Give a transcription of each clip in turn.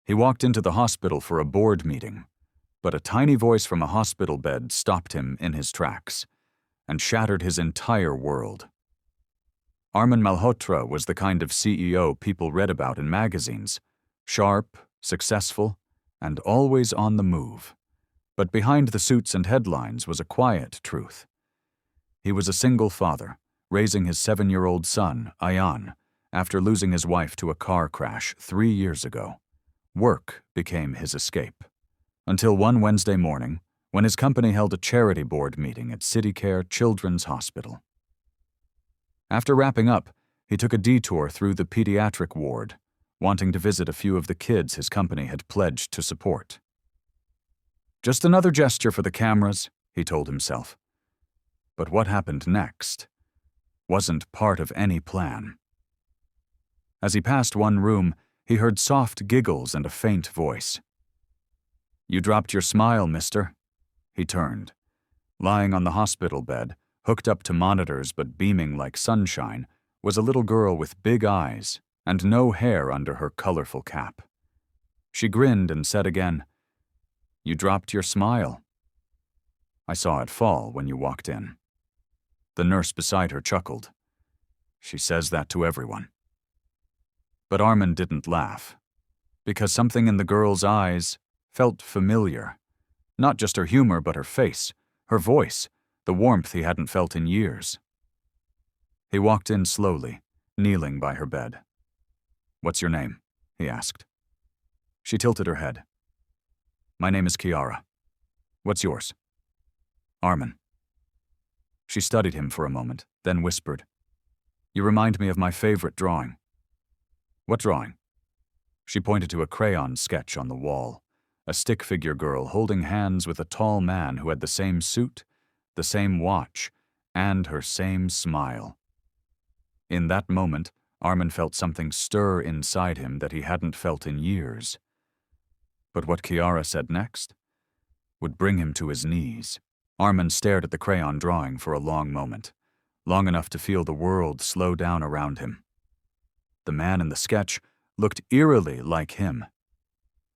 He walked into the hospital for a board meeting, but a tiny voice from a hospital bed stopped him in his tracks and shattered his entire world. Arman Malhotra was the kind of CEO people read about in magazines, sharp, successful, and always on the move. But behind the suits and headlines was a quiet truth. He was a single father, raising his 7-year-old son, Ayan, after losing his wife to a car crash 3 years ago. Work became his escape. Until one Wednesday morning, when his company held a charity board meeting at CityCare Children's Hospital. After wrapping up, he took a detour through the pediatric ward, wanting to visit a few of the kids his company had pledged to support. Just another gesture for the cameras, he told himself. But what happened next wasn't part of any plan. As he passed one room, he heard soft giggles and a faint voice. "You dropped your smile, mister." He turned. Lying on the hospital bed, hooked up to monitors but beaming like sunshine, was a little girl with big eyes and no hair under her colorful cap. She grinned and said again, "You dropped your smile." "I saw it fall when you walked in." The nurse beside her chuckled. "She says that to everyone." But Arman didn't laugh, because something in the girl's eyes felt familiar. Not just her humor, but her face, her voice, the warmth he hadn't felt in years. He walked in slowly, kneeling by her bed. "What's your name?" he asked. She tilted her head. "My name is Kiara. What's yours?" "Arman." She studied him for a moment, then whispered, "You remind me of my favorite drawing." "What drawing?" She pointed to a crayon sketch on the wall, a stick figure girl holding hands with a tall man who had the same suit, the same watch, and her same smile. In that moment, Arman felt something stir inside him that he hadn't felt in years. But what Kiara said next would bring him to his knees. Arman stared at the crayon drawing for a long moment, long enough to feel the world slow down around him. The man in the sketch looked eerily like him.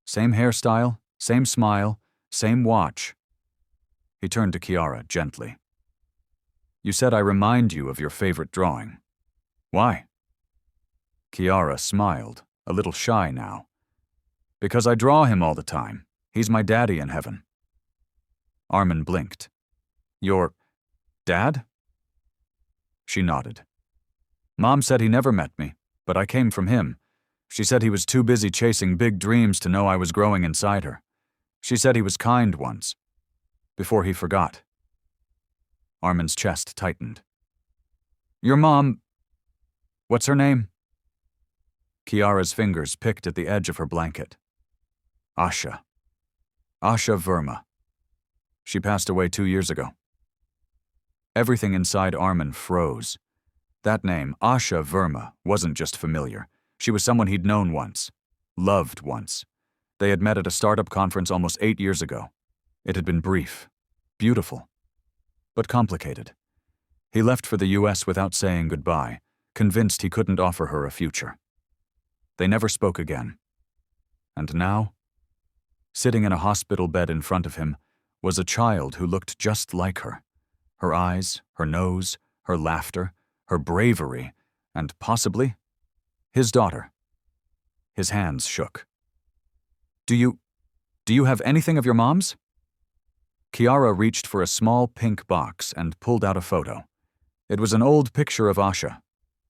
Same hairstyle, same smile, same watch. He turned to Kiara gently. "You said I remind you of your favorite drawing. Why?" Kiara smiled, a little shy now. "Because I draw him all the time. He's my daddy in heaven." Arman blinked. "Your dad?" She nodded. "Mom said he never met me, but I came from him. She said he was too busy chasing big dreams to know I was growing inside her. She said he was kind once, before he forgot." Arman's chest tightened. "Your mom... what's her name?" Kiara's fingers picked at the edge of her blanket. "Asha. Asha Verma. She passed away 2 years ago." Everything inside Arman froze. That name, Asha Verma, wasn't just familiar. She was someone he'd known once, loved once. They had met at a startup conference almost 8 years ago. It had been brief, beautiful, but complicated. He left for the US without saying goodbye, convinced he couldn't offer her a future. They never spoke again. And now, sitting in a hospital bed in front of him, was a child who looked just like her. Her eyes, her nose, her laughter, her bravery, and possibly his daughter. His hands shook. Do you have anything of your mom's?" Kiara reached for a small pink box and pulled out a photo. It was an old picture of Asha,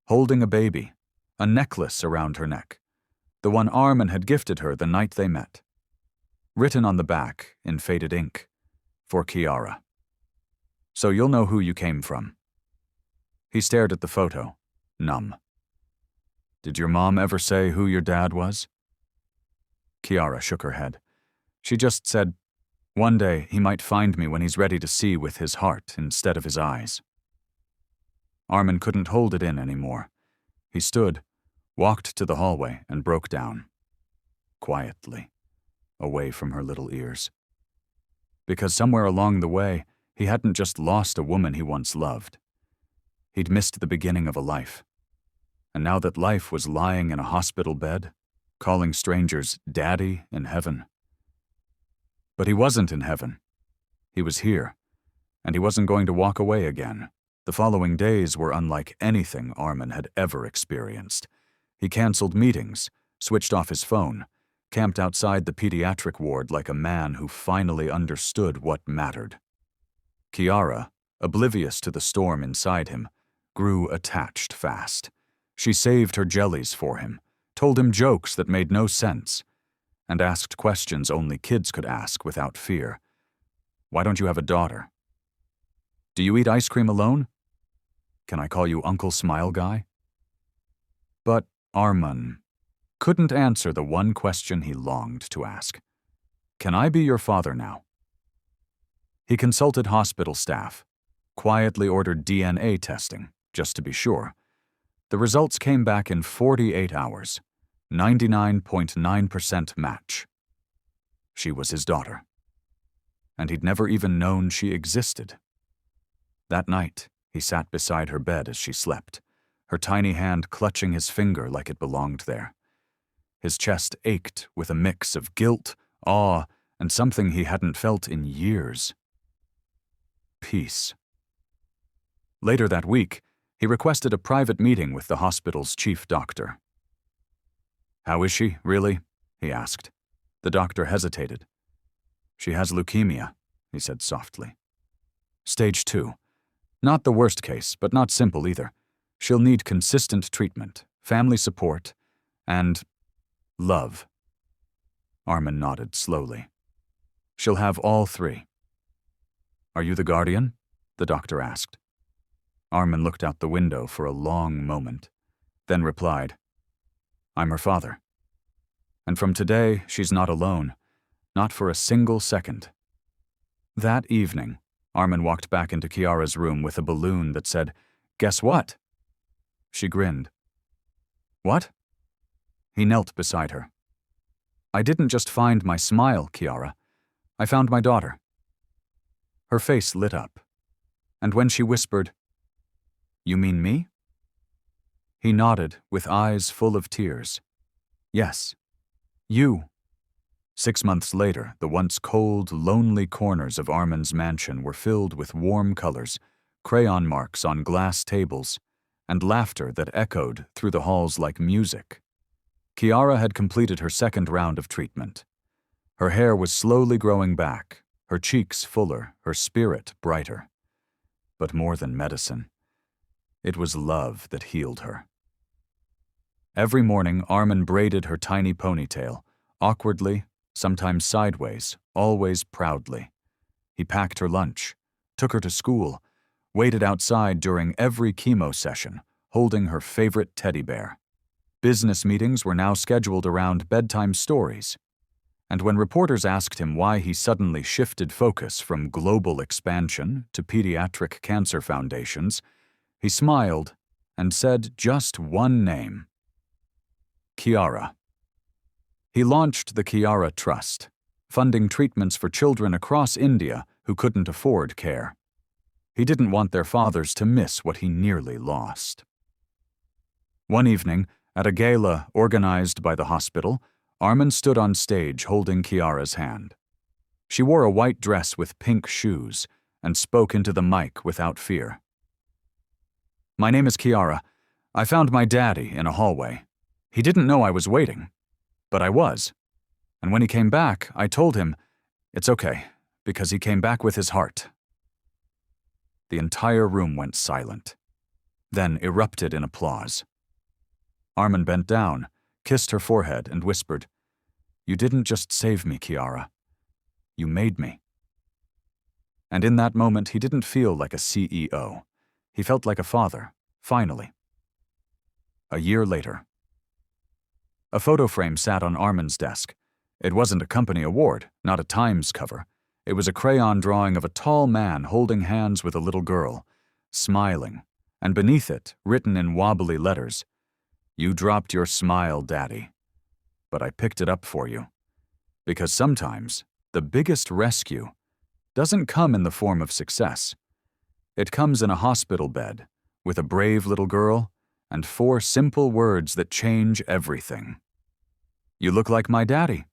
holding a baby, a necklace around her neck, the one Arman had gifted her the night they met. Written on the back, in faded ink, for Kiara. "So you'll know who you came from." He stared at the photo, numb. "Did your mom ever say who your dad was?" Kiara shook her head. She just said, "One day he might find me when he's ready to see with his heart instead of his eyes." Arman couldn't hold it in anymore. He stood, walked to the hallway, and broke down. Quietly, away from her little ears. Because somewhere along the way, he hadn't just lost a woman he once loved. He'd missed the beginning of a life. And now that life was lying in a hospital bed, calling strangers daddy in heaven. But he wasn't in heaven. He was here, and he wasn't going to walk away again. The following days were unlike anything Arman had ever experienced. He canceled meetings, switched off his phone, camped outside the pediatric ward like a man who finally understood what mattered. Kiara, oblivious to the storm inside him, grew attached fast. She saved her jellies for him, told him jokes that made no sense, and asked questions only kids could ask without fear. Why don't you have a daughter? Do you eat ice cream alone? Can I call you Uncle Smile Guy? But Arman couldn't answer the one question he longed to ask. Can I be your father now? He consulted hospital staff, quietly ordered DNA testing, just to be sure. The results came back in 48 hours, 99.9% match. She was his daughter. And he'd never even known she existed. That night, he sat beside her bed as she slept, her tiny hand clutching his finger like it belonged there. His chest ached with a mix of guilt, awe, and something he hadn't felt in years. Peace. Later that week, he requested a private meeting with the hospital's chief doctor. How is she, really? He asked. The doctor hesitated. She has leukemia, he said softly. Stage 2. Not the worst case, but not simple either. She'll need consistent treatment, family support, and love. Arman nodded slowly. She'll have all three. Are you the guardian? The doctor asked. Arman looked out the window for a long moment, then replied, I'm her father. And from today, she's not alone, not for a single second. That evening, Arman walked back into Kiara's room with a balloon that said, Guess what? She grinned. What? He knelt beside her. I didn't just find my smile, Kiara. I found my daughter. Her face lit up, and when she whispered, You mean me? He nodded with eyes full of tears. Yes, you. 6 months later, the once cold, lonely corners of Arman's mansion were filled with warm colors, crayon marks on glass tables, and laughter that echoed through the halls like music. Kiara had completed her second round of treatment. Her hair was slowly growing back, her cheeks fuller, her spirit brighter. But more than medicine, it was love that healed her. Every morning, Arman braided her tiny ponytail, awkwardly, sometimes sideways, always proudly. He packed her lunch, took her to school, waited outside during every chemo session, holding her favorite teddy bear. Business meetings were now scheduled around bedtime stories. And when reporters asked him why he suddenly shifted focus from global expansion to pediatric cancer foundations, he smiled and said just one name. Kiara. He launched the Kiara Trust, funding treatments for children across India who couldn't afford care. He didn't want their fathers to miss what he nearly lost. One evening, at a gala organized by the hospital, Arman stood on stage holding Kiara's hand. She wore a white dress with pink shoes and spoke into the mic without fear. My name is Kiara. I found my daddy in a hallway. He didn't know I was waiting, but I was. And when he came back, I told him, it's okay, because he came back with his heart. The entire room went silent, then erupted in applause. Arman bent down, kissed her forehead, and whispered, You didn't just save me, Kiara. You made me. And in that moment, he didn't feel like a CEO. He felt like a father, finally. A year later. A photo frame sat on Arman's desk. It wasn't a company award, not a Times cover. It was a crayon drawing of a tall man holding hands with a little girl, smiling, and beneath it, written in wobbly letters, You dropped your smile, Daddy, but I picked it up for you. Because sometimes, the biggest rescue doesn't come in the form of success. It comes in a hospital bed, with a brave little girl, and 4 simple words that change everything. You look like my daddy.